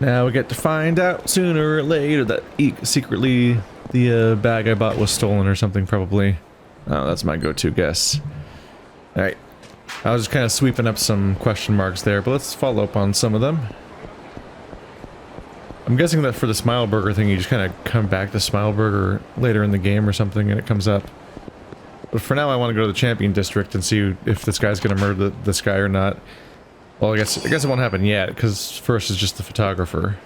Now we get to find out sooner or later that secretly the bag I bought was stolen or something, probably. Oh, that's my go-to guess. Alright. I was just kind of sweeping up some question marks there, but let's follow up on some of them. I'm guessing that for the Smile Burger thing, you just kind of come back to Smile Burger later in the game or something and it comes up. But for now, I want to go to the Champion District and see if this guy's going to murder this guy or not. Well, I guess it won't happen yet, because first is just the photographer.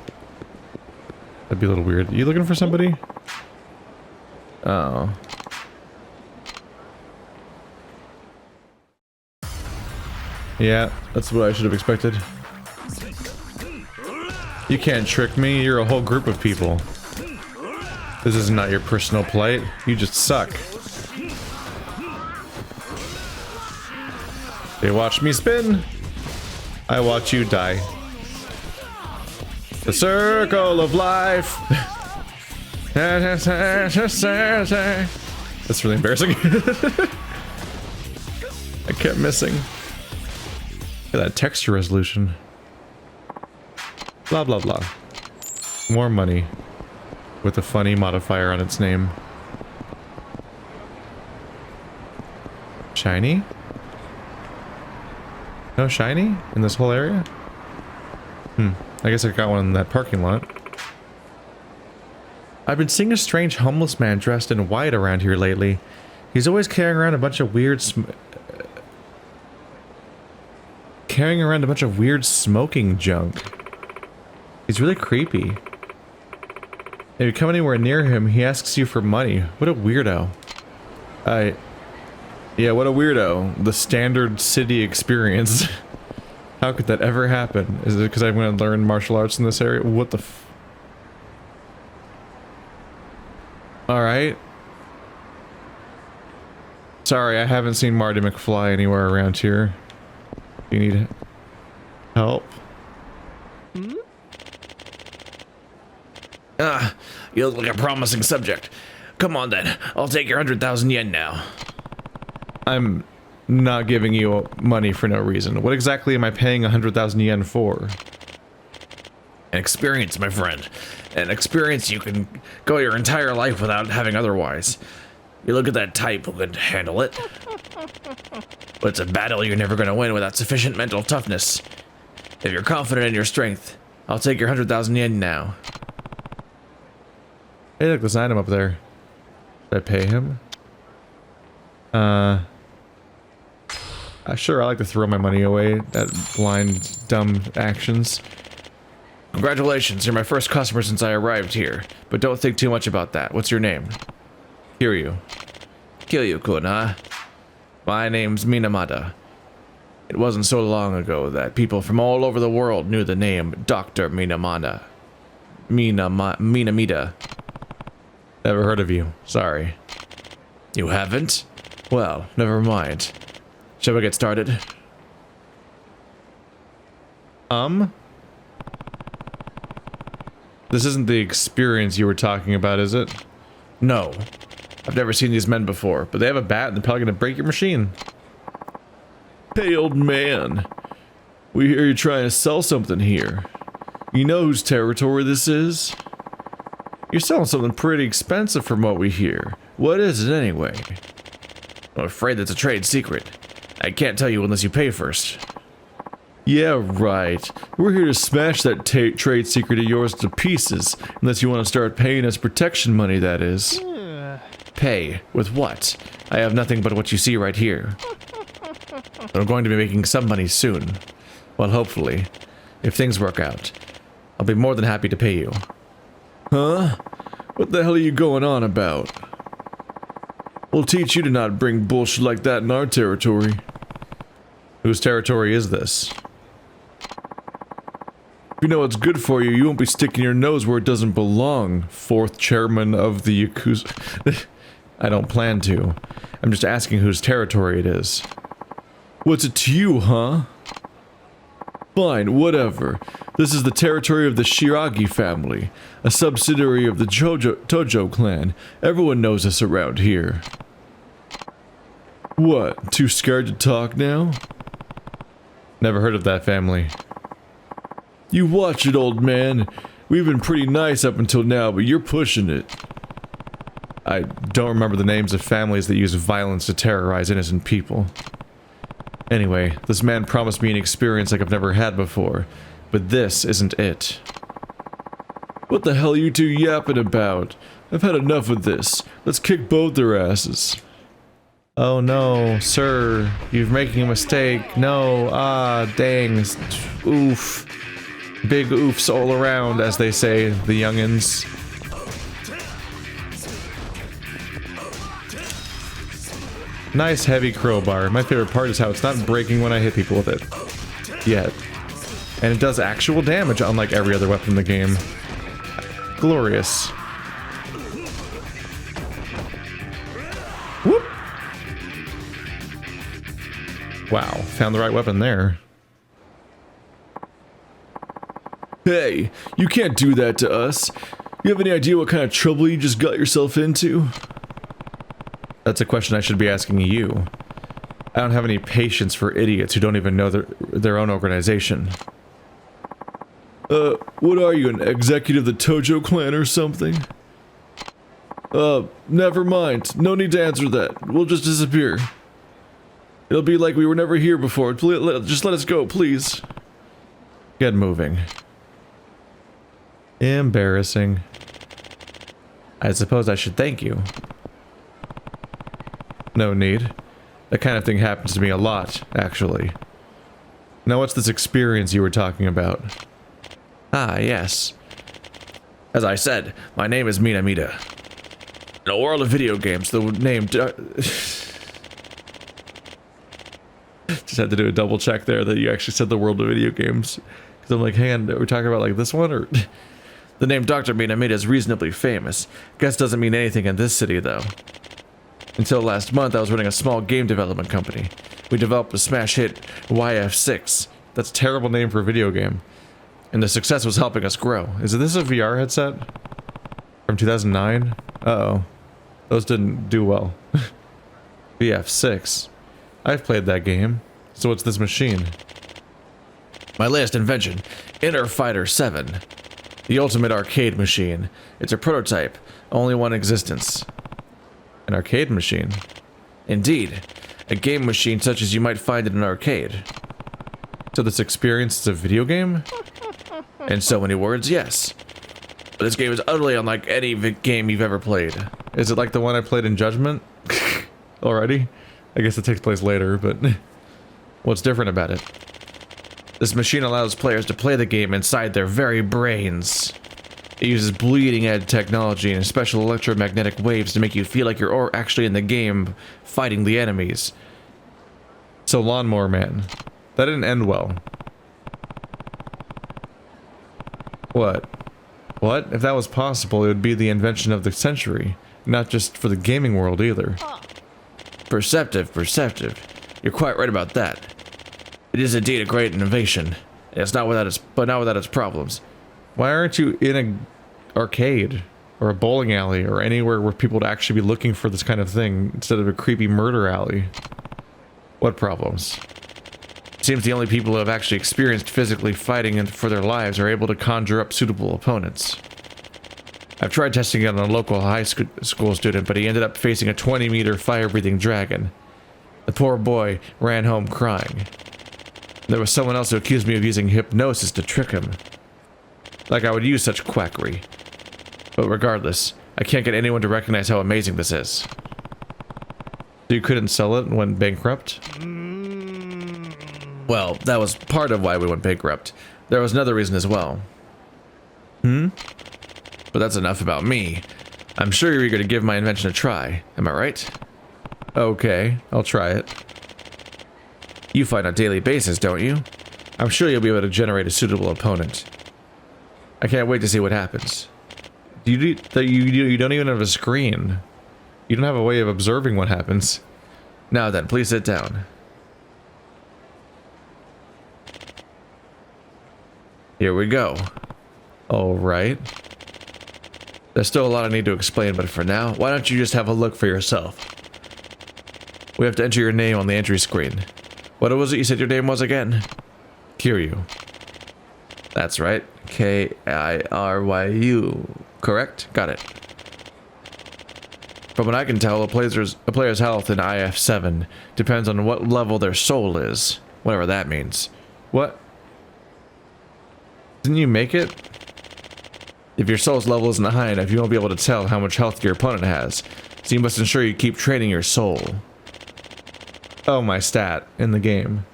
That'd be a little weird. You looking for somebody? Oh. Yeah, that's what I should have expected. You can't trick me, you're a whole group of people. This is not your personal plight, you just suck. They watch me spin, I watch you die. The circle of life. That's really embarrassing. I kept missing. Look at that texture resolution. Blah blah blah. More money. With a funny modifier on its name. Shiny? No shiny? In this whole area? I guess I got one in that parking lot. I've been seeing a strange homeless man dressed in white around here lately. He's always carrying around a bunch of weird smoking junk. He's really creepy. If you come anywhere near him, he asks you for money. What a weirdo. Yeah, what a weirdo. The standard city experience. How could that ever happen? Is it because I'm going to learn martial arts in this area? What the f... Alright. Sorry, I haven't seen Marty McFly anywhere around here. You need help? You look like a promising subject. Come on then, I'll take your 100,000 yen now. I'm not giving you money for no reason. What exactly am I paying 100,000 yen for? An experience, my friend. An experience you can go your entire life without having otherwise. You look at that type who can handle it. But it's a battle you're never going to win without sufficient mental toughness. If you're confident in your strength, I'll take your 100,000 yen now. Hey, look, this item up there. Did I pay him? Sure, I like to throw my money away at blind, dumb actions. Congratulations, you're my first customer since I arrived here. But don't think too much about that. What's your name? Kiryu. Kiryu-kun, huh? My name's Minamata. It wasn't so long ago that people from all over the world knew the name Dr. Minamata. Minamita. Never heard of you. Sorry. You haven't? Well, never mind. Shall we get started? This isn't the experience you were talking about, is it? No. I've never seen these men before, But they have a bat and they're probably gonna break your machine. Hey, old man. We hear you're trying to sell something here. You know whose territory this is? You're selling something pretty expensive from what we hear. What is it anyway? I'm afraid that's a trade secret. I can't tell you unless you pay first. Yeah, right. We're here to smash that trade secret of yours to pieces, unless you want to start paying us protection money, that is. Pay? With what? I have nothing but what you see right here. I'm going to be making some money soon. Well, hopefully. If things work out, I'll be more than happy to pay you. Huh? What the hell are you going on about? We'll teach you to not bring bullshit like that in our territory. Whose territory is this? If you know what's good for you, you won't be sticking your nose where it doesn't belong, fourth chairman of the Yakuza. I don't plan to. I'm just asking whose territory it is. What's it to you, huh? Fine, whatever. This is the territory of the Shiragi family, a subsidiary of the Tojo clan. Everyone knows us around here. What, too scared to talk now? Never heard of that family. You watch it, old man. We've been pretty nice up until now, but you're pushing it. I don't remember the names of families that use violence to terrorize innocent people. Anyway, this man promised me an experience like I've never had before, but this isn't it. What the hell are you two yapping about? I've had enough of this. Let's kick both their asses. Oh no, sir, you're making a mistake. No, dang. Oof. Big oofs all around, as they say, the youngins. Nice heavy crowbar. My favorite part is how it's not breaking when I hit people with it. Yet. And it does actual damage, unlike every other weapon in the game. Glorious. Whoop! Wow, found the right weapon there. Hey, you can't do that to us. You have any idea what kind of trouble you just got yourself into? That's a question I should be asking you. I don't have any patience for idiots who don't even know their own organization. What are you, an executive of the Tojo clan or something? Never mind. No need to answer that. We'll just disappear. It'll be like we were never here before. Just let us go, please. Get moving. Embarrassing. I suppose I should thank you. No need. That kind of thing happens to me a lot, actually. Now what's this experience you were talking about? Ah, yes. As I said, my name is Minamida. In a world of video games, the name... Just had to do a double check there that you actually said the world of video games. Because I'm like, hang on, are we talking about like this one or... The name Dr. Minamida is reasonably famous. Guess doesn't mean anything in this city, though. Until last month, I was running a small game development company. We developed a smash hit YF6. That's a terrible name for a video game. And the success was helping us grow. Is this a VR headset? From 2009? Uh-oh. Those didn't do well. VF6. I've played that game. So what's this machine? My latest invention, Inner Fighter 7. The ultimate arcade machine. It's a prototype, only one in existence. An arcade machine? Indeed. A game machine such as you might find in an arcade. So this experience is a video game? In so many words, yes. But this game is utterly unlike any game you've ever played. Is it like the one I played in Judgment? Already? I guess it takes place later, but... What's different about it? This machine allows players to play the game inside their very brains. It uses bleeding-edge technology and special electromagnetic waves to make you feel like you're actually in the game, fighting the enemies. So Lawnmower Man. That didn't end well. What? What? If that was possible, it would be the invention of the century. Not just for the gaming world, either. Perceptive. You're quite right about that. It is indeed a great innovation. It's not without its problems. Why aren't you in an arcade? Or a bowling alley? Or anywhere where people would actually be looking for this kind of thing, instead of a creepy murder alley? What problems? It seems the only people who have actually experienced physically fighting for their lives are able to conjure up suitable opponents. I've tried testing it on a local high school student, but he ended up facing a 20-meter fire-breathing dragon. The poor boy ran home crying. There was someone else who accused me of using hypnosis to trick him. Like I would use such quackery. But regardless, I can't get anyone to recognize how amazing this is. So you couldn't sell it and went bankrupt? Well, that was part of why we went bankrupt. There was another reason as well. But that's enough about me. I'm sure you're eager to give my invention a try. Am I right? Okay, I'll try it. You fight on a daily basis, don't you? I'm sure you'll be able to generate a suitable opponent. I can't wait to see what happens. You don't even have a screen. You don't have a way of observing what happens. Now then, please sit down. Here we go. Alright. There's still a lot I need to explain, but for now, why don't you just have a look for yourself? We have to enter your name on the entry screen. What was it you said your name was again? Kiryu. That's right. Kiryu. Correct? Got it. From what I can tell, a player's health in IF7 depends on what level their soul is. Whatever that means. What? Didn't you make it? If your soul's level isn't high enough, you won't be able to tell how much health your opponent has. So you must ensure you keep training your soul. Oh, my stat in the game.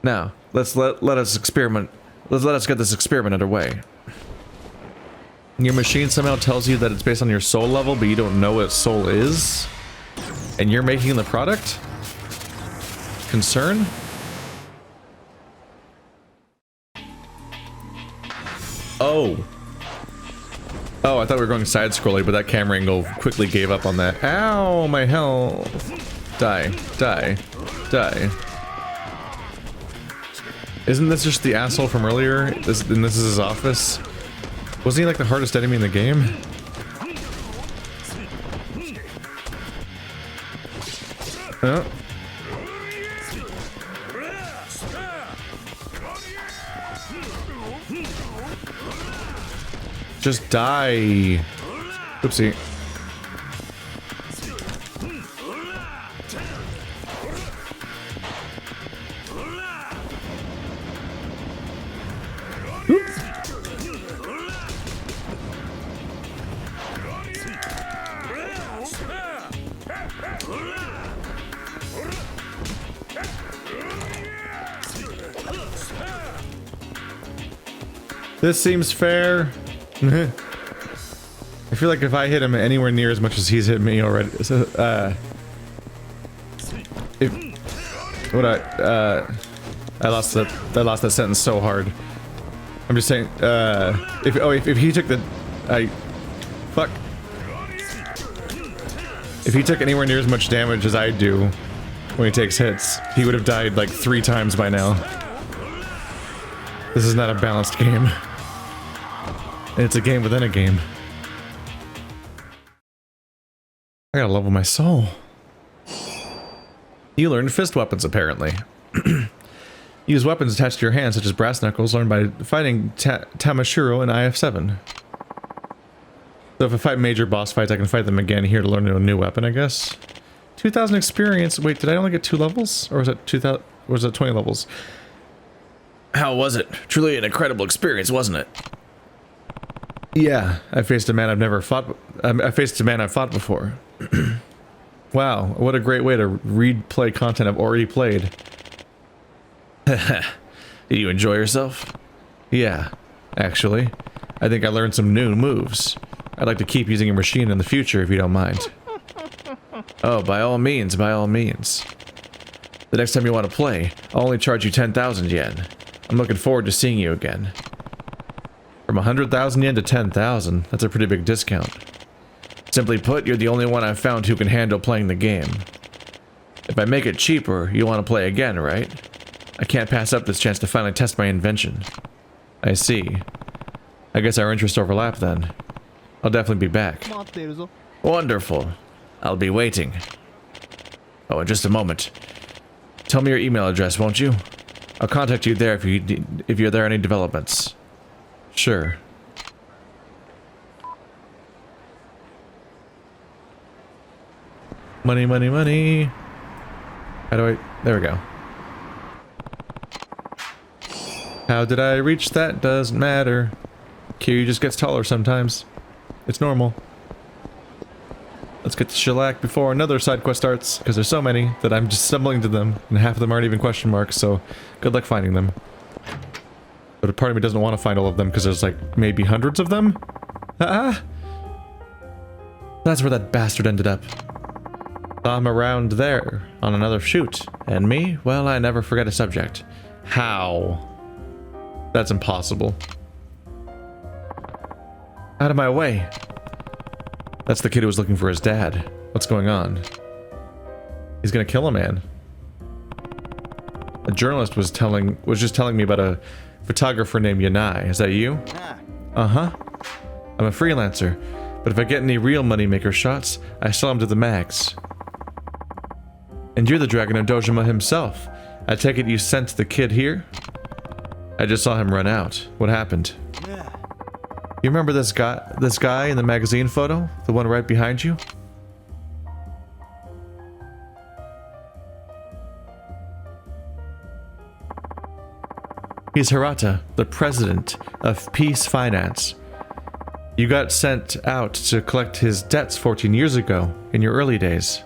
Now, let us experiment. Let us get this experiment underway. Your machine somehow tells you that it's based on your soul level, but you don't know what soul is? And you're making the product? Concern? Oh. Oh, I thought we were going side-scrolling, but that camera angle quickly gave up on that. Ow, my health. Die. Die. Die. Isn't this just the asshole from earlier? And this is his office? Wasn't he like the hardest enemy in the game? Oh. Just die. Oopsie. This seems fair. I feel like if I hit him anywhere near as much as he's hit me already, so, I lost that sentence so hard. I'm just saying, if he took the, fuck. If he took anywhere near as much damage as I do when he takes hits, he would have died like 3 times by now. This is not a balanced game. It's a game within a game. I gotta level my soul. You learned fist weapons, apparently. Use weapons attached to your hands, such as brass knuckles, learned by fighting Tamashiro in IF7. So if I fight major boss fights, I can fight them again here to learn a new weapon, I guess. 2,000 experience. Wait, did I only get 2 levels? Or was it 2,000? Or was it 20 levels? How was it? Truly an incredible experience, wasn't it? Yeah, I faced a man I've never fought. I faced a man I've fought before. Wow, what a great way to read-play content I've already played. Did you enjoy yourself? Yeah, actually. I think I learned some new moves. I'd like to keep using your machine in the future if you don't mind. Oh, by all means, by all means. The next time you want to play, I'll only charge you 10,000 yen. I'm looking forward to seeing you again. From 100,000 yen to 10,000, that's a pretty big discount. Simply put, you're the only one I've found who can handle playing the game. If I make it cheaper, you want to play again, right? I can't pass up this chance to finally test my invention. I see. I guess our interests overlap then. I'll definitely be back. Wonderful. I'll be waiting. Oh, in just a moment. Tell me your email address, won't you? I'll contact you there if there are any developments. Sure. Money, money, money. How do I... There we go. How did I reach that? Doesn't matter. Kiryu just gets taller sometimes. It's normal. Let's get to shellac before another side quest starts, because there's so many that I'm just stumbling to them, and half of them aren't even question marks, so good luck finding them. But a part of me doesn't want to find all of them, because there's like, maybe hundreds of them? Ah! That's where that bastard ended up. Saw him around there, on another shoot. And me? Well, I never forget a subject. How? That's impossible. Out of my way. That's the kid who was looking for his dad. What's going on? He's gonna kill a man. A journalist was just telling me about a photographer named Yanai. Is that you? Uh-huh. I'm a freelancer, but if I get any real moneymaker shots, I sell them to the mags. And you're the Dragon of Dojima himself. I take it you sent the kid here? I just saw him run out. What happened? You remember this guy in the magazine photo? The one right behind you? He's Hirata, the president of Peace Finance. You got sent out to collect his debts 14 years ago, in your early days.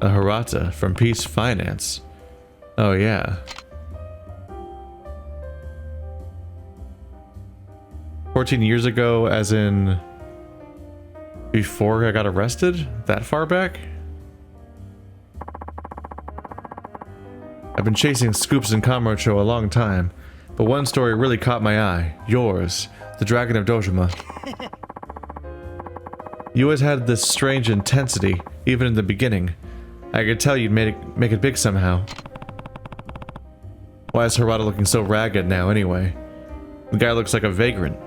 A Hirata from Peace Finance. Oh yeah. 14 years ago as in... before I got arrested? That far back? I've been chasing scoops in Kamurocho a long time, but one story really caught my eye. Yours, the Dragon of Dojima. You always had this strange intensity, even in the beginning. I could tell you'd make it big somehow. Why is Hirata looking so ragged now, anyway? The guy looks like a vagrant.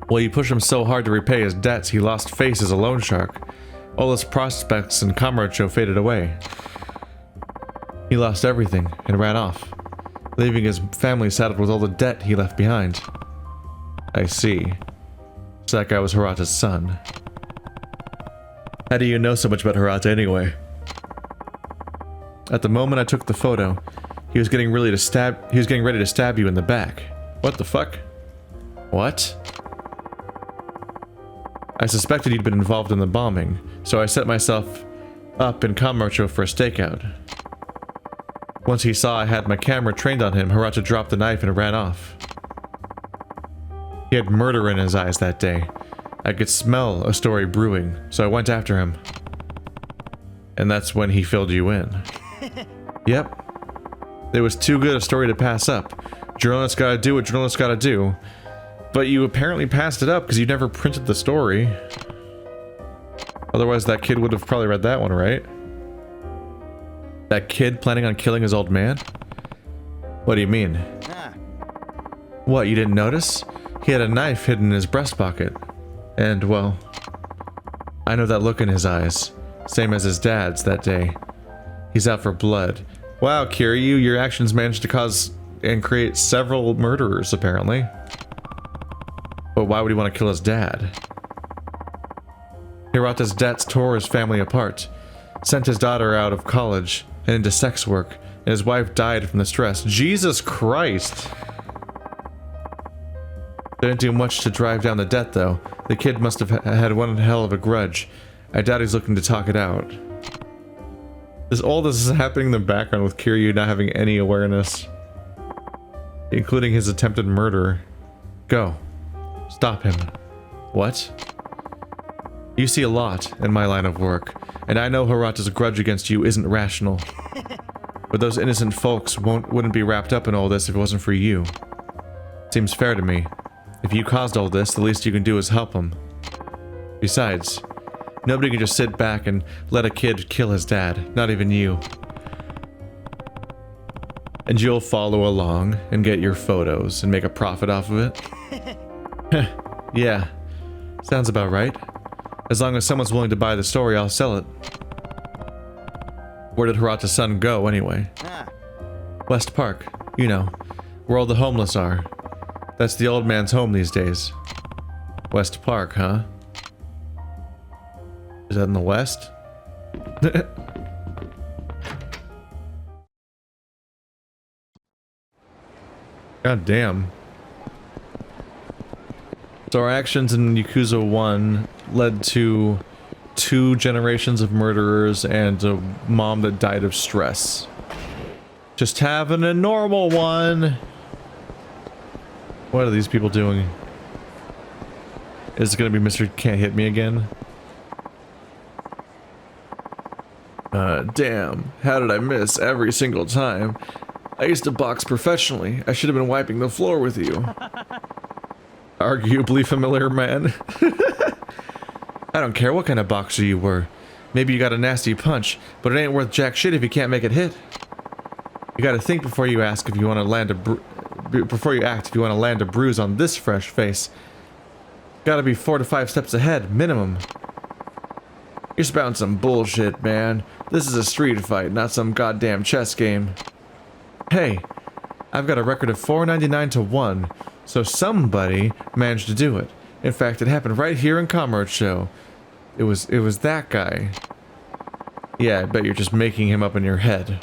Well, you pushed him so hard to repay his debts, he lost face as a loan shark. All his prospects in Kamurocho faded away. He lost everything and ran off, leaving his family saddled with all the debt he left behind. I see. So that guy was Hirata's son. How do you know so much about Hirata anyway? At the moment I took the photo, he was getting ready to stab you in the back. What the fuck? What? I suspected he'd been involved in the bombing, so I set myself up in Kamurocho for a stakeout. Once he saw I had my camera trained on him, Hirata dropped the knife and ran off. He had murder in his eyes that day. I could smell a story brewing, so I went after him. And that's when he filled you in. Yep. It was too good a story to pass up. Journalists gotta do what journalists gotta do. But you apparently passed it up because you never printed the story. Otherwise that kid would have probably read that one, right? That kid planning on killing his old man? What do you mean? What, you didn't notice? He had a knife hidden in his breast pocket. And, well, I know that look in his eyes. Same as his dad's that day. He's out for blood. Wow, Kiryu, your actions managed to cause and create several murderers, apparently. But why would he want to kill his dad? Hirata's debts tore his family apart. Sent his daughter out of college and into sex work, and his wife died from the stress. Jesus Christ! Didn't do much to drive down the debt, though. The kid must have had one hell of a grudge. I doubt he's looking to talk it out. All this is happening in the background with Kiryu not having any awareness. Including his attempted murder. Go. Stop him. What? You see a lot in my line of work, and I know Hirata's grudge against you isn't rational. But those innocent folks wouldn't be wrapped up in all this if it wasn't for you. Seems fair to me. If you caused all this, the least you can do is help him. Besides, nobody can just sit back and let a kid kill his dad, not even you. And you'll follow along and get your photos and make a profit off of it? Yeah, sounds about right. As long as someone's willing to buy the story, I'll sell it. Where did Hirata's son go, anyway? West Park, you know, where all the homeless are. That's the old man's home these days. West Park, huh? Is that in the west? God damn. So our actions in Yakuza 1 led to 2 generations of murderers and a mom that died of stress. Just having a normal one. What are these people doing? Is it gonna be Mr. Can't Hit Me again? Damn. How did I miss every single time? I used to box professionally. I should have been wiping the floor with you. Arguably familiar man. I don't care what kind of boxer you were. Maybe you got a nasty punch, but it ain't worth jack shit if you can't make it hit. You gotta think before you ask if you want to land before you act if you want to land a bruise on this fresh face. Gotta be 4 to 5 steps ahead, minimum. You're spouting some bullshit, man. This is a street fight, not some goddamn chess game. Hey, I've got a record of 499 to 1, so somebody managed to do it. In fact, it happened right here in Kamurocho. It was that guy. Yeah, I bet you're just making him up in your head.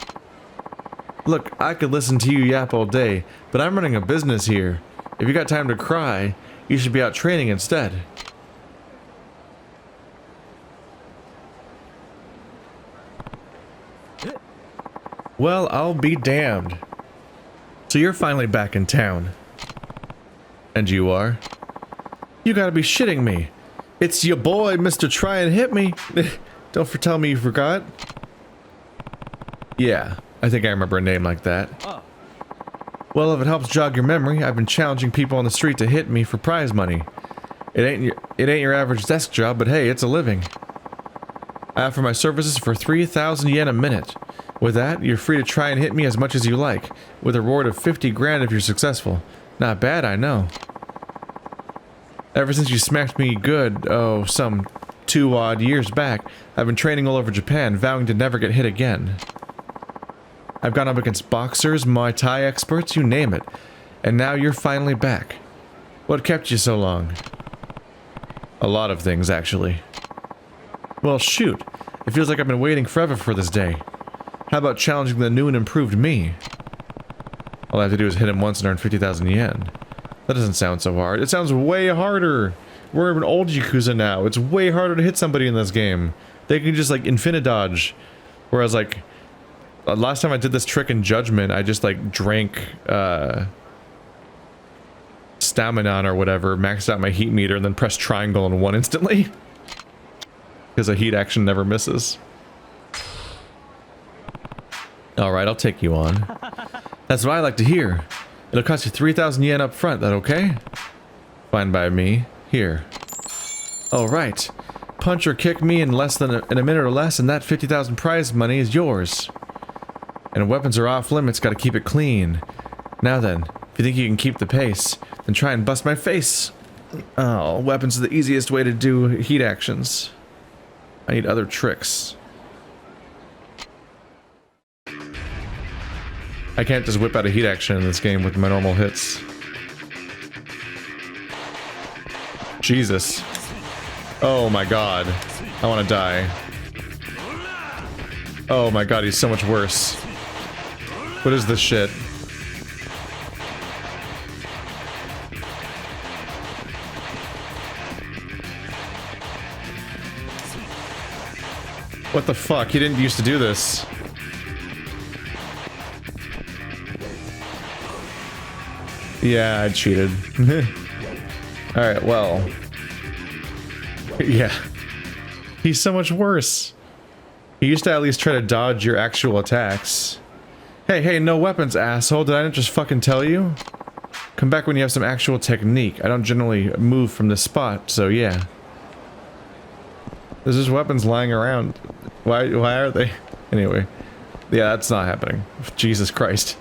Look, I could listen to you yap all day, but I'm running a business here. If you got time to cry, you should be out training instead. Well, I'll be damned. So you're finally back in town. And you are? You gotta be shitting me. It's your boy, Mr. Try and Hit Me. Don't tell me you forgot. Yeah, I think I remember a name like that. Well, if it helps jog your memory, I've been challenging people on the street to hit me for prize money. It ain't your average desk job, but hey, it's a living. I offer my services for 3,000 yen a minute. With that, you're free to try and hit me as much as you like, with a reward of 50 grand if you're successful. Not bad, I know. Ever since you smacked me good, oh, some 2 odd years back, I've been training all over Japan, vowing to never get hit again. I've gone up against boxers, Muay Thai experts, you name it. And now you're finally back. What kept you so long? A lot of things, actually. Well, shoot. It feels like I've been waiting forever for this day. How about challenging the new and improved me? All I have to do is hit him once and earn 50,000 yen. That doesn't sound so hard. It sounds way harder. We're an old Yakuza now. It's way harder to hit somebody in this game. They can just, like, infinite dodge. Whereas, like, last time I did this trick in Judgment, I just, like, drank, stamina or whatever, maxed out my heat meter, and then pressed triangle and won instantly. Because a heat action never misses. Alright, I'll take you on. That's what I like to hear. It'll cost you 3,000 yen up front, that okay? Fine by me. Here. Alright. Punch or kick me in less than in a minute or less, and that 50,000 prize money is yours. And weapons are off limits, gotta keep it clean. Now then, if you think you can keep the pace, then try and bust my face. Oh, weapons are the easiest way to do heat actions. I need other tricks. I can't just whip out a heat action in this game with my normal hits. Jesus. Oh my god. I want to die. Oh my god, he's so much worse. What is this shit? What the fuck? He didn't used to do this. Yeah, I cheated. Alright, well. Yeah. He's so much worse. He used to at least try to dodge your actual attacks. Hey, no weapons, asshole. Did I not just fucking tell you? Come back when you have some actual technique. I don't generally move from this spot, so yeah. There's just weapons lying around. Why are they? Anyway. Yeah, that's not happening. Jesus Christ.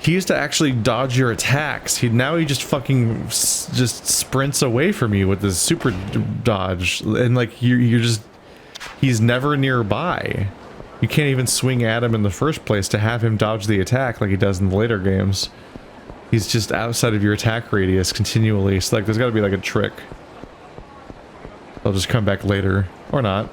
He used to actually dodge your attacks. Now he just fucking just sprints away from you with this super dodge. And like, you're just... He's never nearby. You can't even swing at him in the first place to have him dodge the attack like he does in the later games. He's just outside of your attack radius continually. So like, there's gotta be like a trick. I'll just come back later. Or not.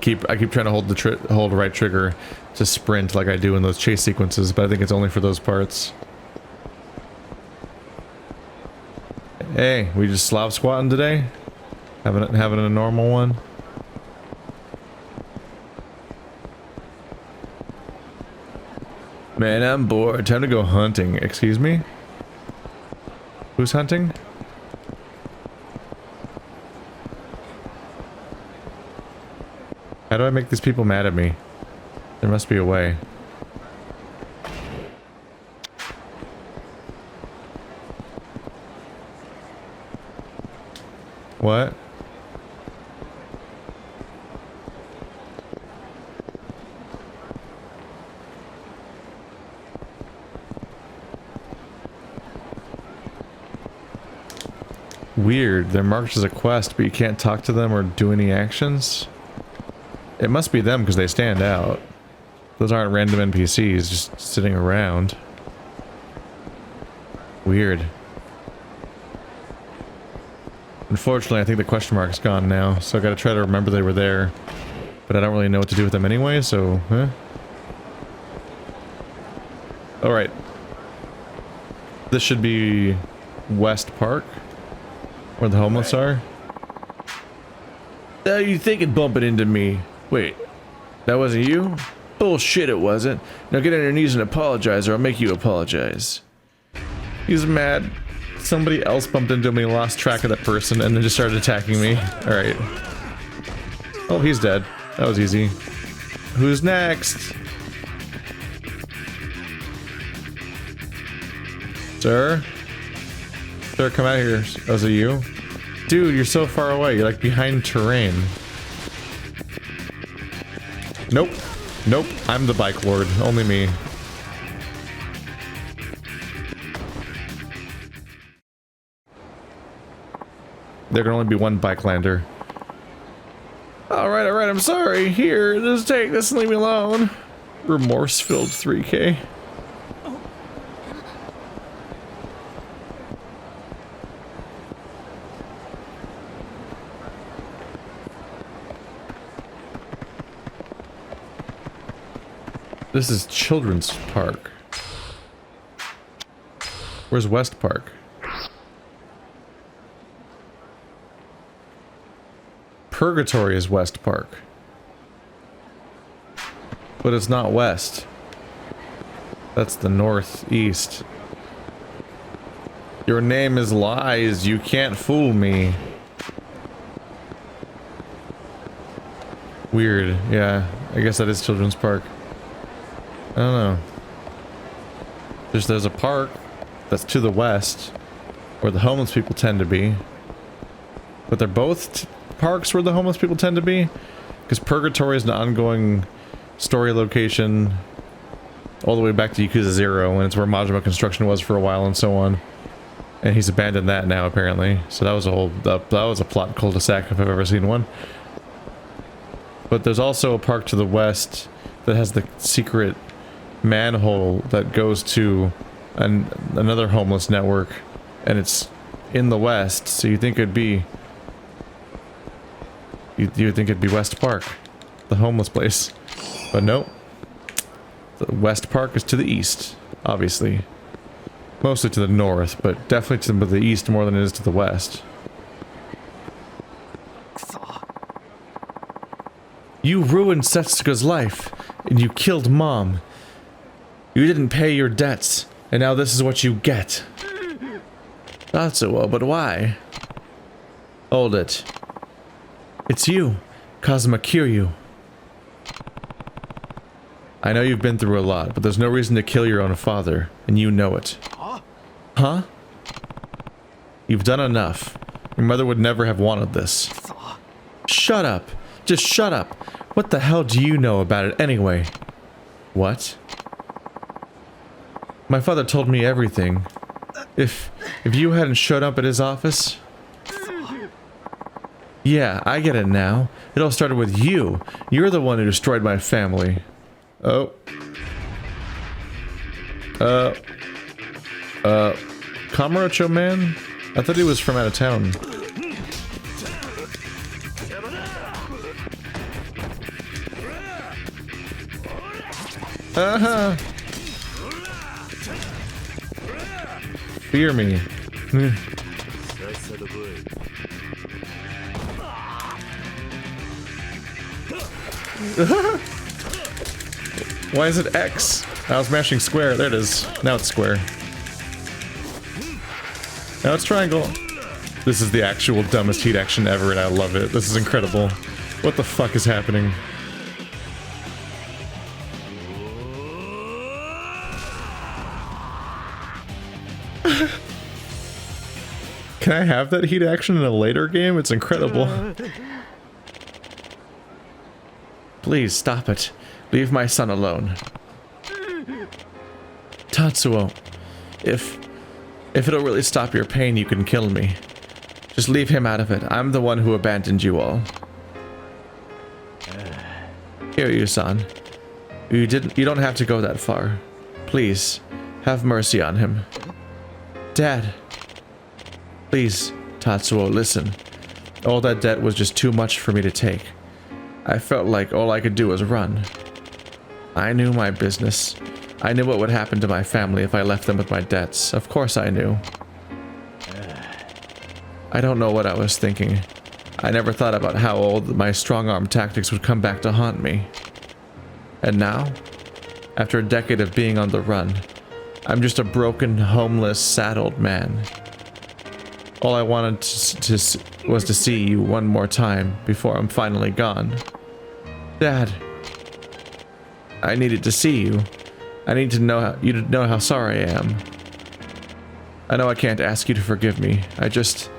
I keep trying to hold the right trigger to sprint like I do in those chase sequences, but I think it's only for those parts. Hey, we just Slav squatting today? Having a normal one? Man, I'm bored. Time to go hunting. Excuse me? Who's hunting? How do I make these people mad at me? There must be a way. What? Weird. They're marked as a quest, but you can't talk to them or do any actions. It must be them because they stand out. Those aren't random NPCs just sitting around. Weird. Unfortunately, I think the question mark's gone now, so I gotta try to remember they were there. But I don't really know what to do with them anyway, so... Alright. This should be West Park, where the homeless are. You thinking bumping into me? Wait, that wasn't you? Bullshit, it wasn't. Now get on your knees and apologize, or I'll make you apologize. He's mad. Somebody else bumped into me, lost track of that person, and then just started attacking me. Alright. Oh, he's dead. That was easy. Who's next? Sir? Sir, come out here. Oh, is it you? Dude, you're so far away. You're like behind terrain. Nope. Nope. I'm the bike lord. Only me. There can only be one bike lander. Alright, I'm sorry. Here, just take this and leave me alone. Remorse-filled 3K. This is Children's Park. Where's West Park? Purgatory is West Park. But it's not west. That's the northeast. Your name is lies. You can't fool me. Weird. Yeah, I guess that is Children's Park. I don't know. There's a park that's to the west where the homeless people tend to be. But they're both parks where the homeless people tend to be. Because Purgatory is an ongoing story location all the way back to Yakuza 0, and it's where Majima Construction was for a while and so on. And he's abandoned that now, apparently. So that was a whole... that was a plot cul-de-sac if I've ever seen one. But there's also a park to the west that has the secret manhole that goes to another homeless network, and it's in the west, so you think it'd be... you'd think it'd be West Park, the homeless place. But nope. The West Park is to the east, obviously. Mostly to the north, but definitely to the east more than it is to the west. You ruined Setsuka's life, and you killed Mom. You didn't pay your debts, and now this is what you get. Not so well, but why? Hold it. It's you, Kazuma Kiryu. I know you've been through a lot, but there's no reason to kill your own father, and you know it. Huh? You've done enough. Your mother would never have wanted this. Shut up. Just shut up. What the hell do you know about it anyway? What? My father told me everything. If you hadn't showed up at his office... Yeah, I get it now. It all started with you. You're the one who destroyed my family. Oh. Kamurocho man? I thought he was from out of town. Fear me. Why is it X? I was mashing square. There it is. Now it's square. Now it's triangle. This is the actual dumbest heat action ever, and I love it. This is incredible. What the fuck is happening? Can I have that heat action in a later game? It's incredible. Please stop it. Leave my son alone. Tatsuo, if it'll really stop your pain, you can kill me. Just leave him out of it. I'm the one who abandoned you all. Kiryu-san. You don't have to go that far. Please, have mercy on him. Dad. Please, Tatsuo, listen. All that debt was just too much for me to take. I felt like all I could do was run. I knew my business. I knew what would happen to my family if I left them with my debts. Of course I knew. I don't know what I was thinking. I never thought about how old my strong-arm tactics would come back to haunt me. And now, after a decade of being on the run, I'm just a broken, homeless, saddled man. All I wanted was to see you one more time before I'm finally gone. Dad, I needed to see you. I need to know you to know how sorry I am. I know I can't ask you to forgive me. I just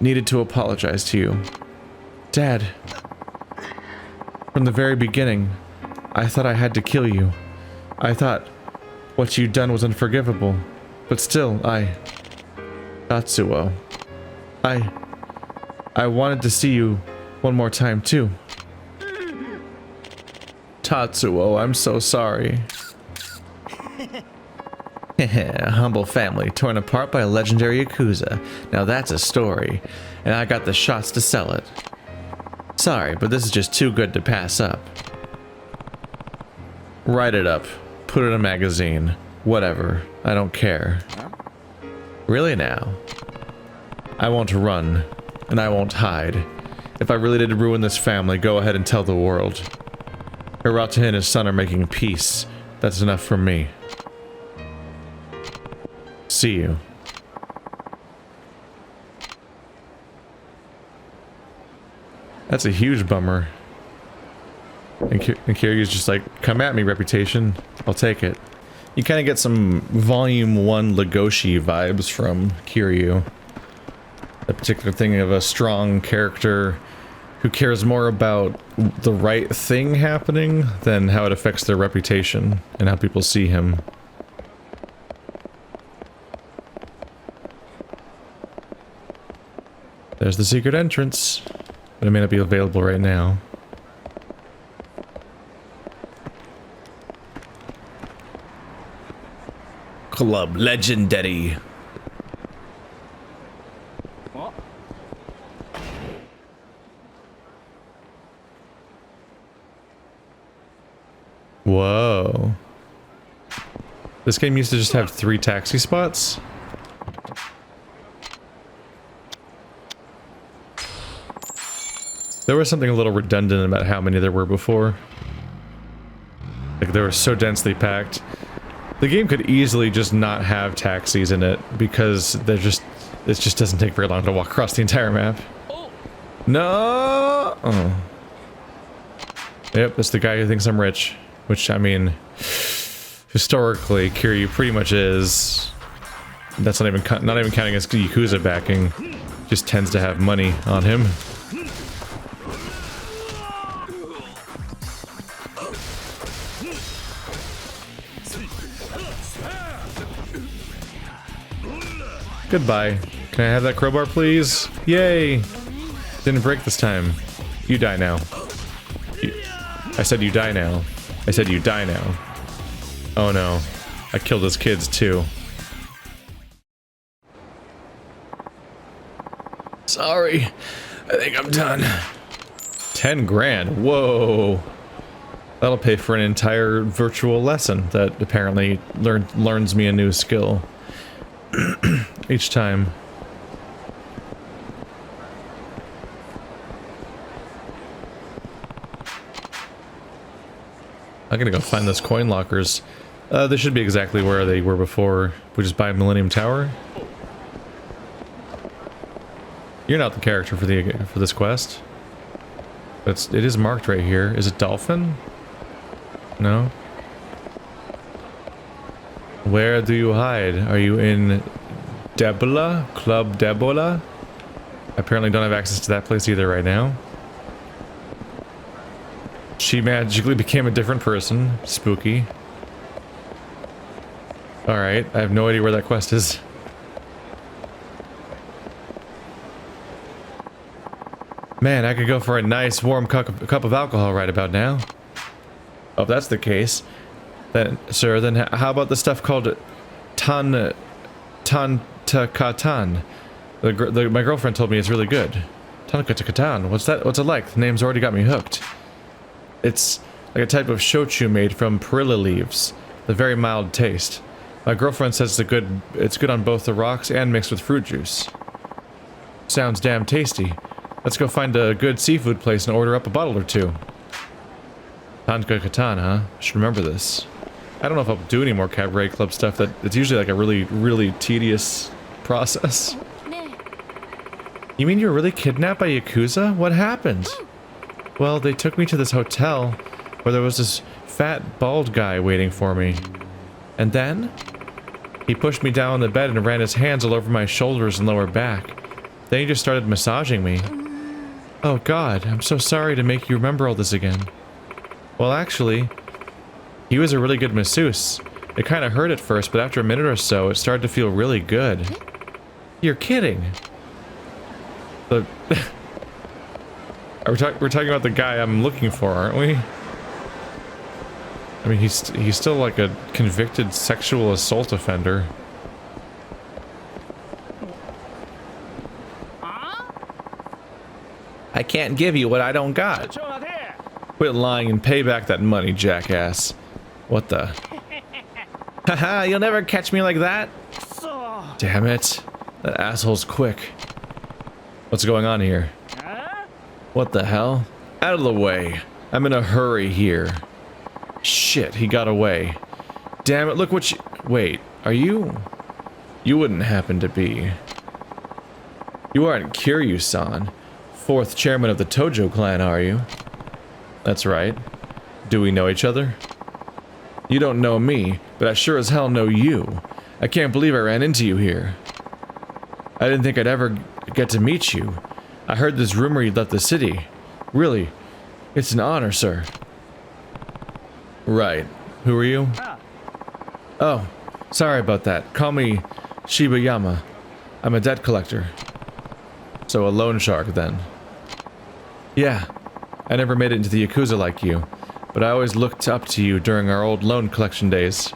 needed to apologize to you. Dad, from the very beginning, I thought I had to kill you. I thought what you'd done was unforgivable. But still, Tatsuo, I wanted to see you one more time too. Tatsuo, I'm so sorry. A humble family torn apart by a legendary Yakuza. Now that's a story, and I got the shots to sell it. Sorry, but this is just too good to pass up. Write it up. Put it in a magazine. Whatever. I don't care. Really now? I won't run, and I won't hide. If I really did ruin this family, go ahead and tell the world. Hirata and his son are making peace. That's enough for me. See you. That's a huge bummer. And Kiryu's just like, come at me, reputation. I'll take it. You kind of get some Volume 1 Legoshi vibes from Kiryu. A particular thing of a strong character who cares more about the right thing happening than how it affects their reputation and how people see him. There's the secret entrance, but it may not be available right now. Club Legendary. Whoa. This game used to just have 3 taxi spots? There was something a little redundant about how many there were before. Like, they were so densely packed. The game could easily just not have taxis in it, because it just doesn't take very long to walk across the entire map. No! Oh. Yep, that's the guy who thinks I'm rich. Which, I mean, historically, Kiryu pretty much is. That's not even counting his Yakuza backing. Just tends to have money on him. Goodbye. Can I have that crowbar, please? Yay! Didn't break this time. You die now. I said you die now. I said you die now. Oh no. I killed his kids too. Sorry. I think I'm done. 10 grand. Whoa. That'll pay for an entire virtual lesson that apparently learns me a new skill. Each time. I'm gonna go find those coin lockers. They should be exactly where they were before, which is by Millennium Tower. You're not the character for this quest. But it is marked right here. Is it Dolphin? No. Where do you hide? Are you in Debola? Club Debola? I apparently don't have access to that place either right now. She magically became a different person. Spooky. Alright, I have no idea where that quest is. Man, I could go for a nice warm cup of alcohol right about now. Oh, if that's the case, then, sir, then how about the stuff called Takatan? My girlfriend told me it's really good. Takatan, what's that? What's it like? The name's already got me hooked. It's like a type of shochu made from perilla leaves. The very mild taste. My girlfriend says it's good on both the rocks and mixed with fruit juice. Sounds damn tasty. Let's go find a good seafood place and order up a bottle or two. Takatan, huh? I should remember this. I don't know if I'll do any more cabaret club stuff. That it's usually like a really tedious process. You mean you were really kidnapped by Yakuza? What happened? Well, they took me to this hotel where there was this fat, bald guy waiting for me. And then? He pushed me down on the bed and ran his hands all over my shoulders and lower back. Then he just started massaging me. Oh God, I'm so sorry to make you remember all this again. Well, actually, he was a really good masseuse. It kind of hurt at first, but after a minute or so, it started to feel really good. You're kidding. But we're talking about the guy I'm looking for, aren't we? I mean, he's still like a convicted sexual assault offender. I can't give you what I don't got. Quit lying and pay back that money, jackass. What the? Haha, you'll never catch me like that. Damn it. That asshole's quick. What's going on here? What the hell? Out of the way. I'm in a hurry here. Shit, he got away. Damn it, look what you... Wait, are you... You wouldn't happen to be... You aren't Kiryu-san, 4th chairman of the Tojo clan, are you? That's right. Do we know each other? You don't know me, but I sure as hell know you. I can't believe I ran into you here. I didn't think I'd ever get to meet you. I heard this rumor you'd left the city. Really, it's an honor, sir. Right. Who are you? Oh, sorry about that. Call me Shibayama. I'm a debt collector. So a loan shark, then. Yeah. I never made it into the Yakuza like you, but I always looked up to you during our old loan collection days.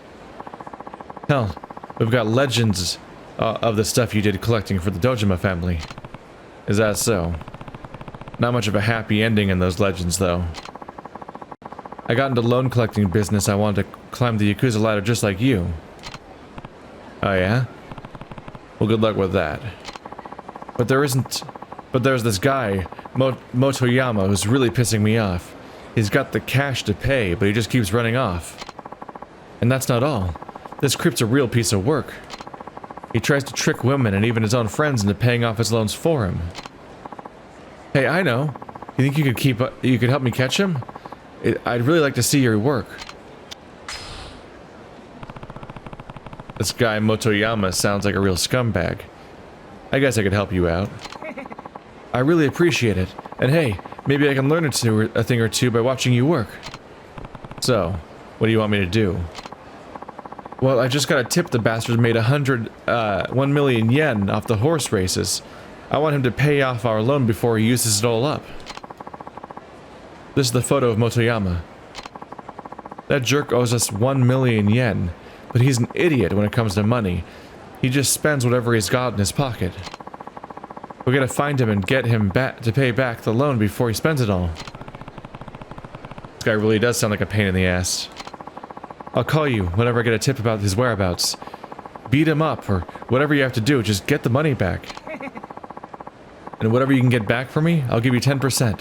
Hell, we've got legends of the stuff you did collecting for the Dojima family. Is that so? Not much of a happy ending in those legends, though. I got into loan collecting business. I wanted to climb the Yakuza ladder just like you. Oh yeah? Well, good luck with that. But there's this guy, Motoyama, who's really pissing me off. He's got the cash to pay, but he just keeps running off. And that's not all. This creep's a real piece of work. He tries to trick women and even his own friends into paying off his loans for him. Hey, I know. You think you could help me catch him? I'd really like to see your work. This guy Motoyama sounds like a real scumbag. I guess I could help you out. I really appreciate it. And hey, maybe I can learn a thing or two by watching you work. So, what do you want me to do? Well, I just got a tip the bastard made 1 million yen off the horse races. I want him to pay off our loan before he uses it all up. This is the photo of Motoyama. That jerk owes us 1 million yen, but he's an idiot when it comes to money. He just spends whatever he's got in his pocket. We gotta find him and get him back to pay back the loan before he spends it all. This guy really does sound like a pain in the ass. I'll call you whenever I get a tip about his whereabouts. Beat him up, or whatever you have to do, just get the money back. And whatever you can get back for me, I'll give you 10%.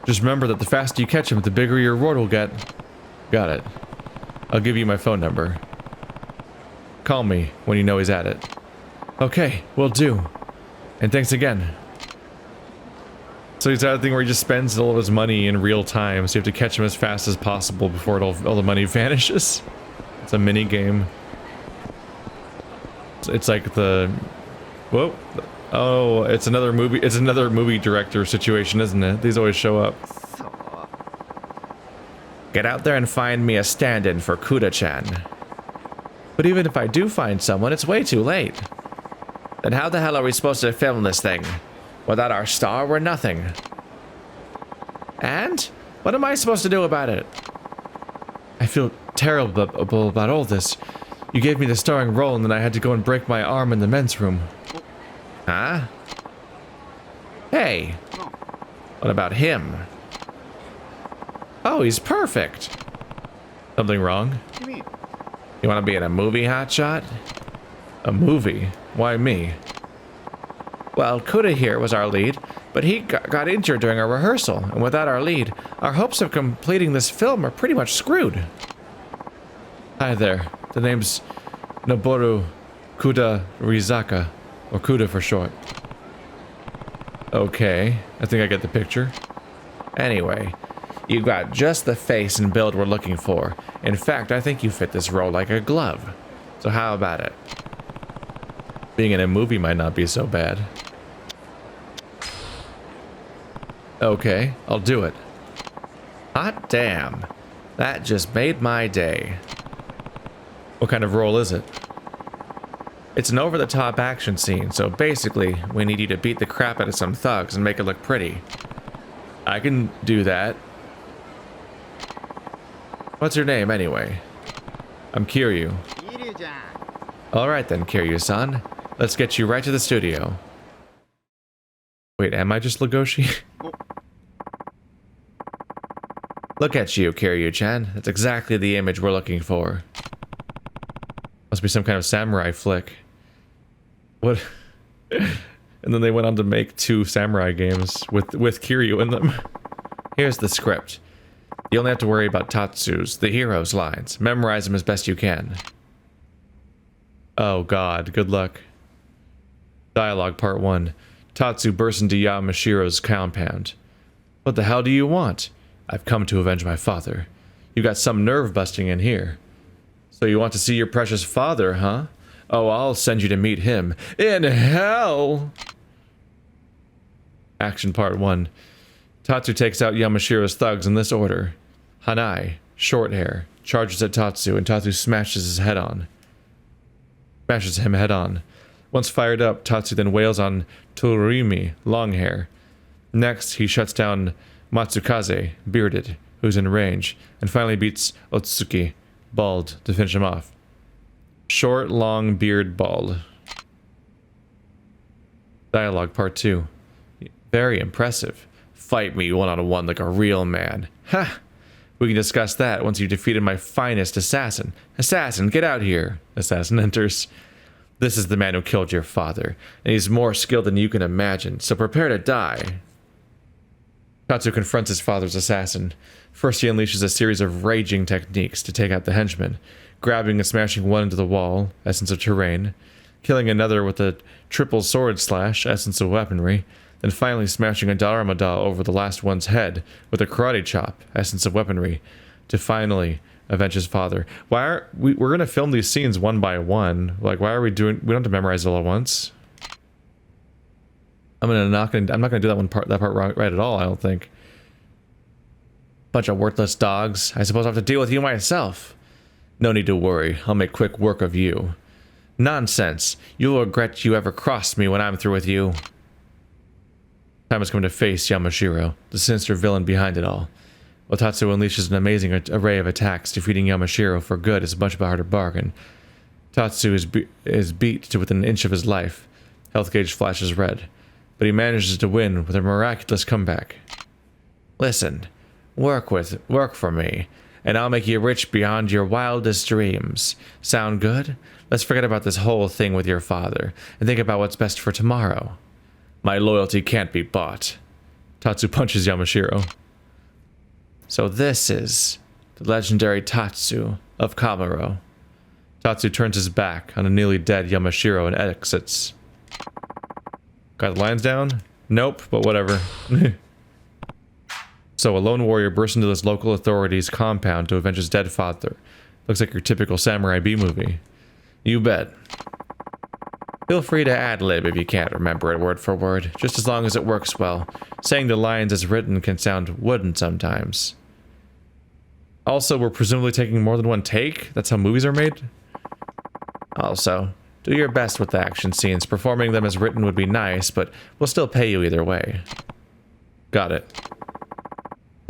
Just remember that the faster you catch him, the bigger your reward will get. Got it. I'll give you my phone number. Call me when you know he's at it. Okay, will do. And thanks again. So he's at a thing where he just spends all of his money in real time, so you have to catch him as fast as possible before all the money vanishes. It's a mini game. It's like the... Whoa. Oh, it's another movie. It's another movie director situation, isn't it? These always show up. Get out there and find me a stand-in for Kuda-chan. But even if I do find someone, it's way too late. Then how the hell are we supposed to film this thing? Without our star, we're nothing. And? What am I supposed to do about it? I feel terrible about all this. You gave me the starring role and then I had to go and break my arm in the men's room. Huh? Hey. What about him? Oh, he's perfect. Something wrong? You want to be in a movie, hotshot? A movie? Why me? Well, Kuda here was our lead, but he got injured during a rehearsal, and without our lead, our hopes of completing this film are pretty much screwed. Hi there. The name's Noboru Kuda Rizaka, or Kuda for short. Okay, I think I get the picture. Anyway, you got just the face and build we're looking for. In fact, I think you fit this role like a glove. So how about it? Being in a movie might not be so bad. Okay, I'll do it. Hot damn. That just made my day. What kind of role is it? It's an over-the-top action scene, so basically, we need you to beat the crap out of some thugs and make it look pretty. I can do that. What's your name, anyway? I'm Kiryu. Alright then, Kiryu-san. Let's get you right to the studio. Wait, am I just Legoshi? Look at you, Kiryu-chan. That's exactly the image we're looking for. Must be some kind of samurai flick. What? And then they went on to make 2 samurai games with Kiryu in them. Here's the script. You only have to worry about Tatsu's, the hero's lines. Memorize them as best you can. Oh god, good luck. Dialogue Part 1. Tatsu bursts into Yamashiro's compound. What the hell do you want? I've come to avenge my father. You got some nerve busting in here. So you want to see your precious father, huh? Oh, I'll send you to meet him. In hell! Action Part 1. Tatsu takes out Yamashiro's thugs in this order. Hanai, short hair, charges at Tatsu and Tatsu smashes him head on. Once fired up, Tatsu then wails on Tsurumi, long hair. Next, he shuts down Matsukaze, bearded, who's in range, and finally beats Otsuki, bald, to finish him off. Short, long, beard, bald. Dialogue Part 2. Very impressive. Fight me one-on-one like a real man. Ha! We can discuss that once you've defeated my finest assassin. Assassin, get out here. Assassin enters. This is the man who killed your father, and he's more skilled than you can imagine, so prepare to die. Tatsu confronts his father's assassin. First he unleashes a series of raging techniques to take out the henchman, grabbing and smashing one into the wall, essence of terrain, killing another with a triple sword slash, essence of weaponry, then finally smashing a Daramada over the last one's head with a karate chop, essence of weaponry, to finally avenge his father. Why are we're gonna film these scenes one by one? Like, why are we don't have to memorize it all at once. I'm not gonna do that part right at all, I don't think. Bunch of worthless dogs. I suppose I'll have to deal with you myself. No need to worry, I'll make quick work of you. Nonsense. You'll regret you ever crossed me when I'm through with you. Time has come to face Yamashiro, the sinister villain behind it all. While Tatsu unleashes an amazing array of attacks, defeating Yamashiro for good is much of a harder bargain. Tatsu is beat to within an inch of his life. Health gauge flashes red, but he manages to win with a miraculous comeback. Listen, work for me, and I'll make you rich beyond your wildest dreams. Sound good? Let's forget about this whole thing with your father, and think about what's best for tomorrow. My loyalty can't be bought. Tatsu punches Yamashiro. So this is the legendary Tatsu of Kamuro. Tatsu turns his back on a nearly dead Yamashiro and exits. Got the lines down? Nope, but whatever. So a lone warrior bursts into this local authority's compound to avenge his dead father. Looks like your typical samurai B-movie. You bet. Feel free to ad-lib if you can't remember it word for word, just as long as it works well. Saying the lines as written can sound wooden sometimes. Also, we're presumably taking more than one take? That's how movies are made? Also, do your best with the action scenes. Performing them as written would be nice, but we'll still pay you either way. Got it.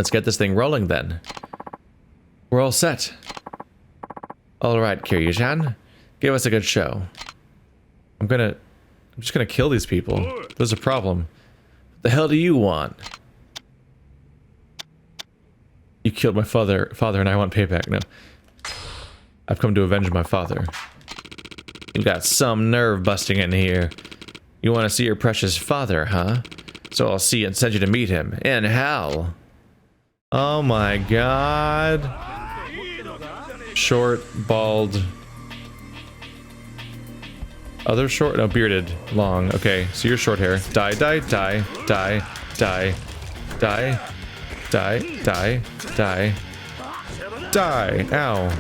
Let's get this thing rolling then. We're all set. Alright, Kiryu-chan. Give us a good show. I'm just gonna kill these people. There's a problem. What the hell do you want? You killed my father and I want payback. No. I've come to avenge my father. You got some nerve busting in here. You want to see your precious father, huh? So I'll see and send you to meet him. In hell. Oh my god. Short, bald. Other short? No, bearded. Long. Okay, so you're short hair. Die, die, die, die, die, die, die, die, die, die. Ow.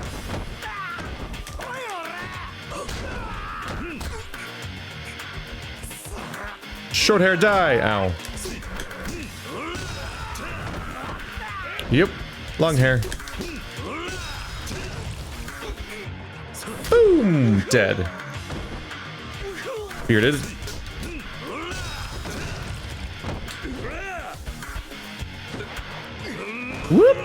Short hair, die. Ow. Yep. Long hair. Boom. Dead. Bearded. Whoop.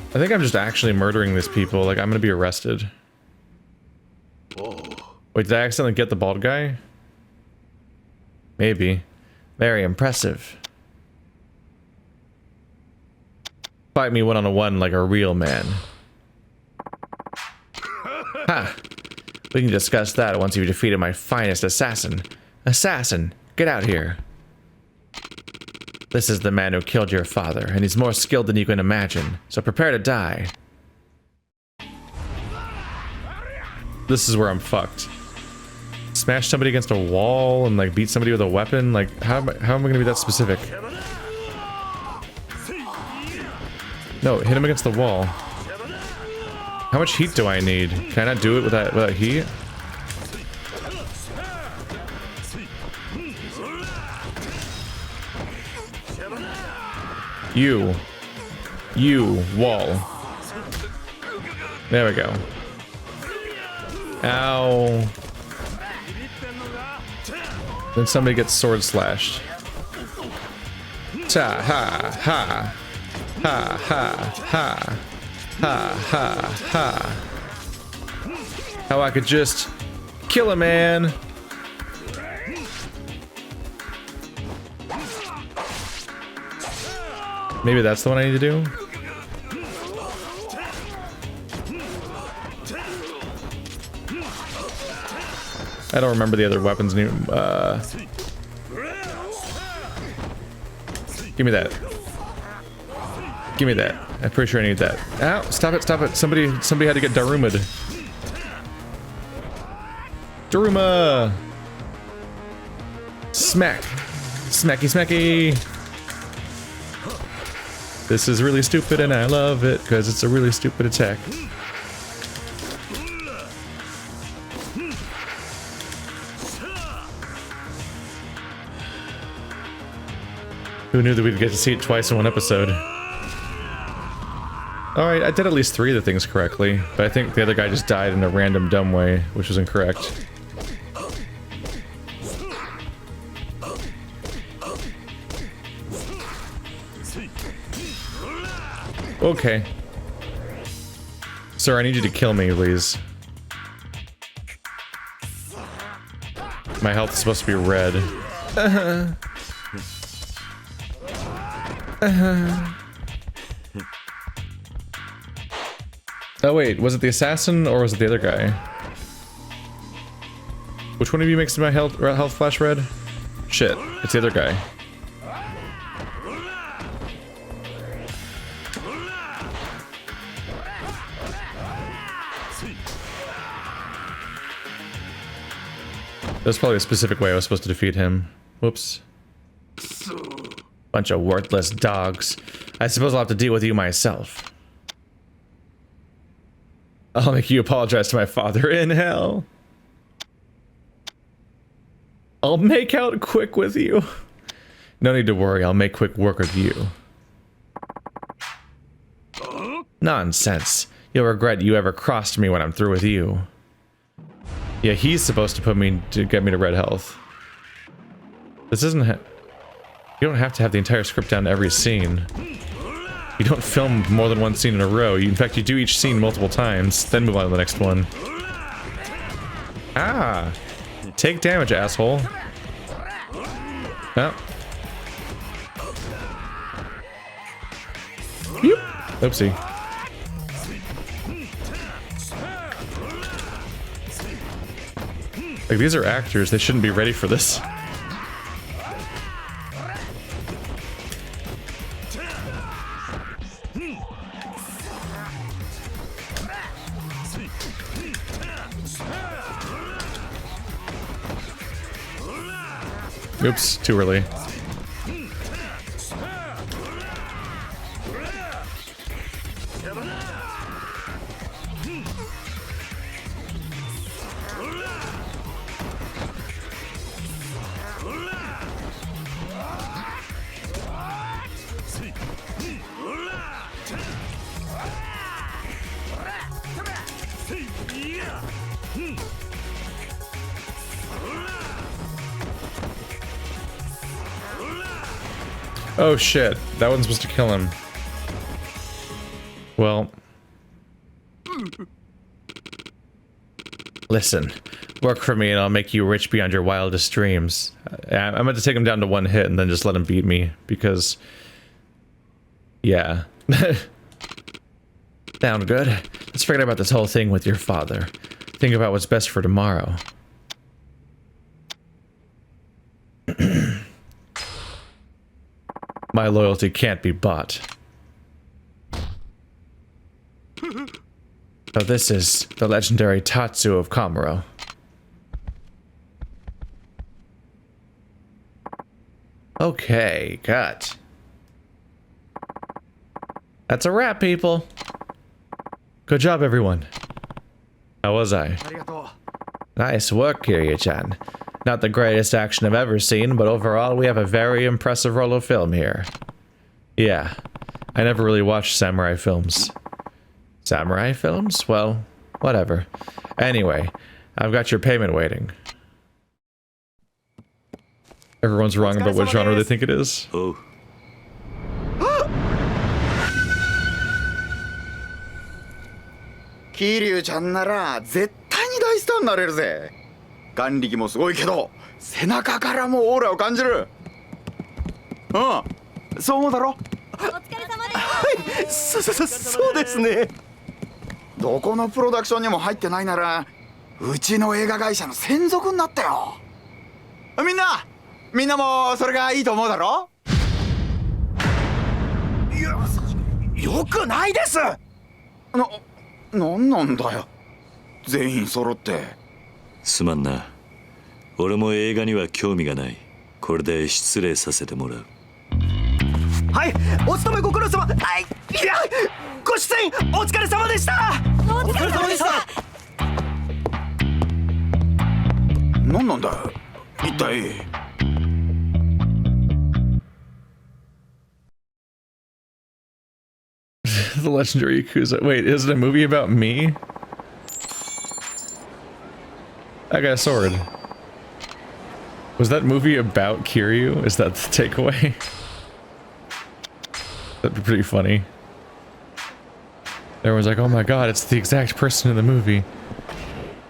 I think I'm just actually murdering these people. Like, I'm gonna be arrested. Wait, did I accidentally get the bald guy? Maybe. Very impressive. Fight me one-on-one like a real man. Ha! We can discuss that once you've defeated my finest assassin. Assassin, get out here. This is the man who killed your father, and he's more skilled than you can imagine, so prepare to die. This is where I'm fucked. Smash somebody against a wall and like beat somebody with a weapon? Like, how am I gonna be that specific? No, hit him against the wall. How much heat do I need? Can I not do it with that heat? You, wall. There we go. Ow. Then somebody gets sword slashed. Ta ha ha. Ha ha ha. Ha ha ha. How I could just kill a man. Maybe that's the one I need to do? I don't remember the other weapons. Give me that. Give me that. I'm pretty sure I need that. Ow! Stop it! Stop it! Somebody had to get Daruma'd. Daruma! Smack! Smacky smacky! This is really stupid and I love it because it's a really stupid attack. Who knew that we'd get to see it twice in one episode? Alright, I did at least 3 of the things correctly, but I think the other guy just died in a random dumb way, which was incorrect. Okay. Sir, I need you to kill me, please. My health is supposed to be red. Oh wait, was it the assassin or was it the other guy? Which one of you makes my health flash red? Shit, it's the other guy. There's probably a specific way I was supposed to defeat him. Whoops. Bunch of worthless dogs. I suppose I'll have to deal with you myself. I'll make you apologize to my father in hell. I'll make out quick with you. No need to worry, I'll make quick work of you. Nonsense. You'll regret you ever crossed me when I'm through with you. Yeah, he's supposed to get me to red health. This isn't You don't have to have the entire script down to every scene. You don't film more than one scene in a row. In fact, you do each scene multiple times, then move on to the next one. Ah! Take damage, asshole. Oh. Yep. Oopsie. Like, these are actors. They shouldn't be ready for this. Oops, too early. Oh shit, that one's supposed to kill him. Well. Listen, work for me and I'll make you rich beyond your wildest dreams. I'm going to take him down to one hit and then just let him beat me, because... yeah. Sound good? Let's forget about this whole thing with your father. Think about what's best for tomorrow. My loyalty can't be bought. So this is the legendary Tatsu of Kamuro. Okay, cut. That's a wrap, people. Good job, everyone. How was I? Nice work, Kiryu-chan. Not the greatest action I've ever seen, but overall we have a very impressive roll of film here. Yeah, I never really watched samurai films. Samurai films? Well, whatever. Anyway, I've got your payment waiting. Everyone's wrong about what genre they think it is. Oh. Kiryu-chan なら絶対に大スターになれるぜ。眼力もすごいけど、背中からもオーラを感じる。うん、そう思うだろ。お疲れ様です。はい、そうですね。どこのプロダクションにも入ってないなら、うちの映画会社の専属になったよ。みんなもそれがいいと思うだろ。いや、よくないです。なんなんだよ。全員揃って。すまんな。俺も映画には興味がない。これで失礼させてもらう。はい、お勤めご苦労様。はい、いや、ご出演お疲れ様でした。お疲れ様でした。なんなんだ一体。The legendary Yakuza. Wait, is it a movie about me? I got a sword. Was that movie about Kiryu? Is that the takeaway? That'd be pretty funny. Everyone's like, oh my god, it's the exact person in the movie.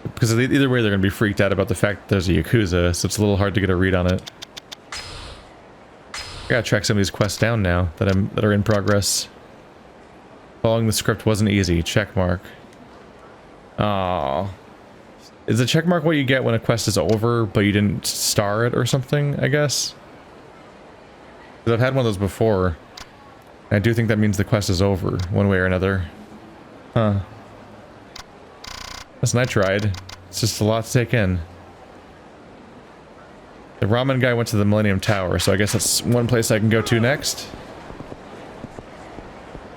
Because either way they're gonna be freaked out about the fact that there's a Yakuza, so it's a little hard to get a read on it. I gotta track some of these quests down now that are in progress. Following the script wasn't easy. Checkmark. Aww. Is the checkmark what you get when a quest is over, but you didn't star it or something, I guess? Because I've had one of those before. I do think that means the quest is over, one way or another. Huh. Listen, I tried. It's just a lot to take in. The ramen guy went to the Millennium Tower, so I guess that's one place I can go to next.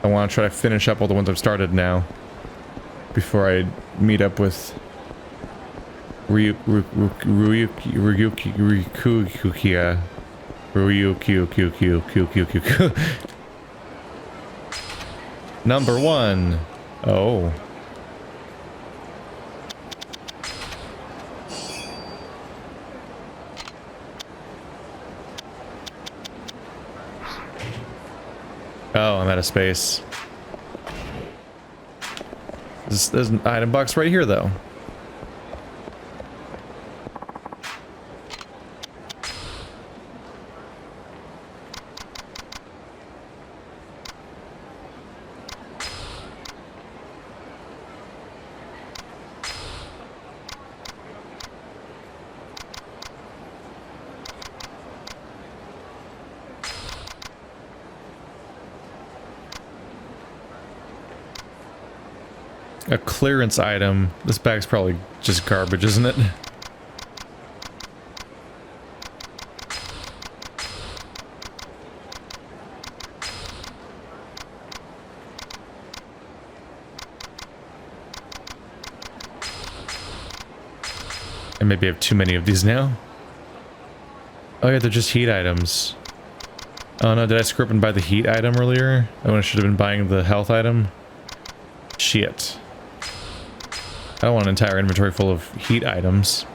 I want to try to finish up all the ones I've started now. Before I meet up with... Ryuki. Number 1. Oh. Oh, I'm out of space. There's an item box right here, though. A clearance item. This bag's probably just garbage, isn't it? I maybe have too many of these now. Oh yeah, they're just heat items. Oh no, did I screw up and buy the heat item earlier? I should have been buying the health item. Shit. I don't want an entire inventory full of heat items.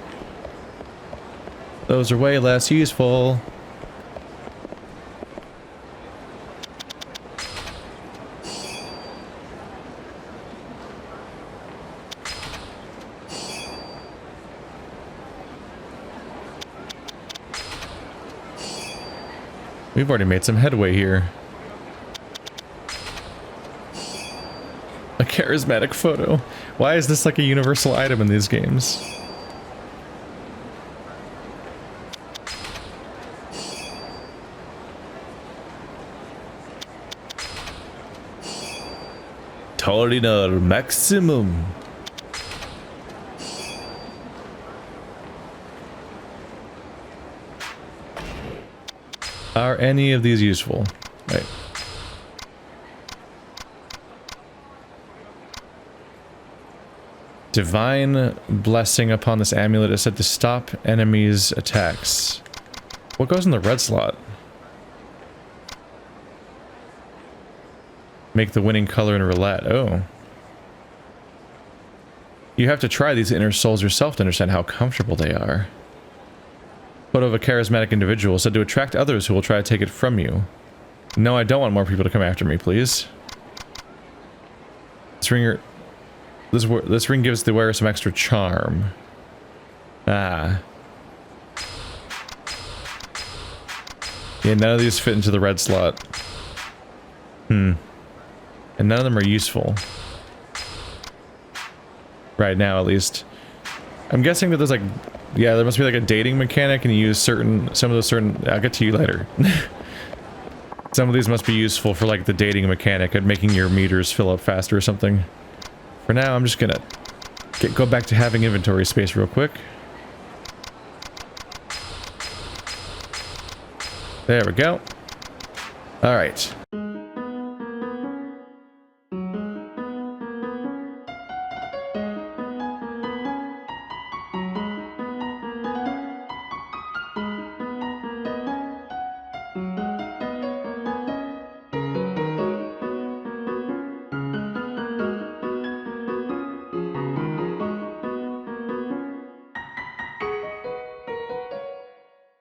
Those are way less useful. We've already made some headway here. A charismatic photo. Why is this like a universal item in these games? Toleriner maximum. Are any of these useful? Right. Divine blessing upon this amulet is said to stop enemies' attacks. What goes in the red slot? Make the winning color in roulette. Oh. You have to try these inner souls yourself to understand how comfortable they are. Photo of a charismatic individual said to attract others who will try to take it from you. No, I don't want more people to come after me, please. This ring gives the wearer some extra charm. Ah. Yeah, none of these fit into the red slot. And none of them are useful. Right now, at least. I'm guessing that there's like... Yeah, there must be like a dating mechanic and you use some of those certain... I'll get to you later. Some of these must be useful for like the dating mechanic and making your meters fill up faster or something. For now, I'm just gonna go back to having inventory space real quick. There we go. Alright.